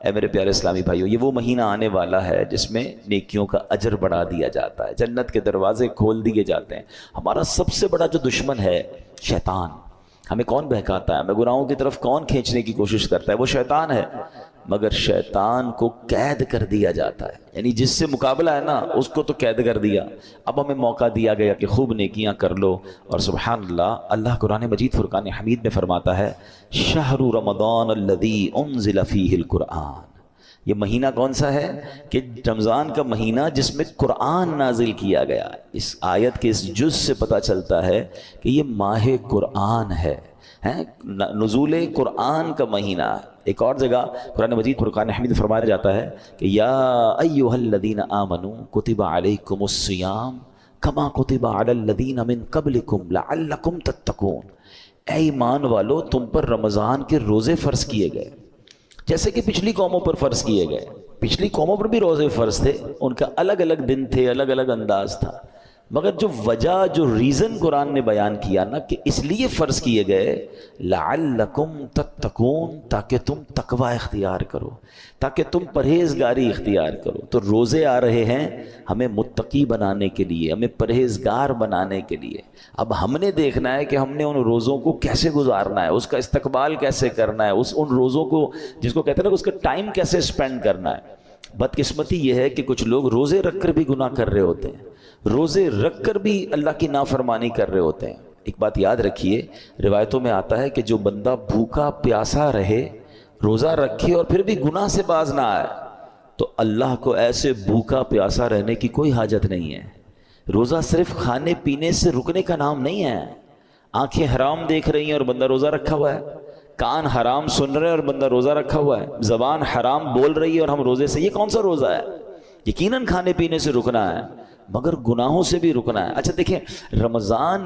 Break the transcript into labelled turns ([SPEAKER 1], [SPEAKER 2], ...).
[SPEAKER 1] اے میرے پیارے اسلامی بھائیو، یہ وہ مہینہ آنے والا ہے جس میں نیکیوں کا اجر بڑھا دیا جاتا ہے، جنت کے دروازے کھول دیے جاتے ہیں۔ ہمارا سب سے بڑا جو دشمن ہے شیطان، ہمیں کون بہکاتا ہے، ہمیں گناہوں کی طرف کون کھینچنے کی کوشش کرتا ہے، وہ شیطان ہے۔ مگر شیطان کو قید کر دیا جاتا ہے، یعنی جس سے مقابلہ ہے نا اس کو تو قید کر دیا، اب ہمیں موقع دیا گیا کہ خوب نیکیاں کر لو۔ اور سبحان اللہ، اللہ قرآن مجید فرقان حمید میں فرماتا ہے شہر رمضان الذی انزل فیہ القرآن، یہ مہینہ کون سا ہے کہ رمضان کا مہینہ جس میں قرآن نازل کیا گیا۔ اس آیت کے اس جز سے پتہ چلتا ہے کہ یہ ماہ قرآن ہے، نزول قرآن کا مہینہ۔ ایک اور جگہ قرآن مجید فرقان حمید فرمایا جاتا ہے کہ یا ایھا الذین آمنوا کتب علیکم الصیام کما کتب علی الذین من قبلکم لعلکم تتقون، اے ایمان والو تم پر رمضان کے روزے فرض کیے گئے جیسے کہ پچھلی قوموں پر فرض کیے گئے۔ پچھلی قوموں پر بھی روزے فرض تھے، ان کا الگ الگ دن تھے، الگ الگ انداز تھا، مگر جو وجہ، جو ریزن قرآن نے بیان کیا نا کہ اس لیے فرض کیے گئے لعلکم تتقون، تاکہ تم تقوی اختیار کرو، تاکہ تم پرہیزگاری اختیار کرو۔ تو روزے آ رہے ہیں ہمیں متقی بنانے کے لیے، ہمیں پرہیزگار بنانے کے لیے۔ اب ہم نے دیکھنا ہے کہ ہم نے ان روزوں کو کیسے گزارنا ہے، اس کا استقبال کیسے کرنا ہے، ان روزوں کو جس کو کہتے ہیں نا اس کا ٹائم کیسے اسپینڈ کرنا ہے۔ بدقسمتی یہ ہے کہ کچھ لوگ روزے رکھ کر بھی گناہ کر رہے ہوتے ہیں، روزے رکھ کر بھی اللہ کی نافرمانی کر رہے ہوتے ہیں۔ ایک بات یاد رکھیے، روایتوں میں آتا ہے کہ جو بندہ بھوکا پیاسا رہے، روزہ رکھے اور پھر بھی گناہ سے باز نہ آئے، تو اللہ کو ایسے بھوکا پیاسا رہنے کی کوئی حاجت نہیں ہے۔ روزہ صرف کھانے پینے سے رکنے کا نام نہیں ہے۔ آنکھیں حرام دیکھ رہی ہیں اور بندہ روزہ رکھا ہوا ہے، کان حرام سن رہے اور بندہ روزہ رکھا ہوا ہے، زبان حرام بول رہی ہے اور ہم روزے سے، یہ کون سا روزہ ہے؟ یقیناً کھانے پینے سے رکنا ہے مگر گناہوں سے بھی رکنا ہے۔ اچھا دیکھیں، رمضان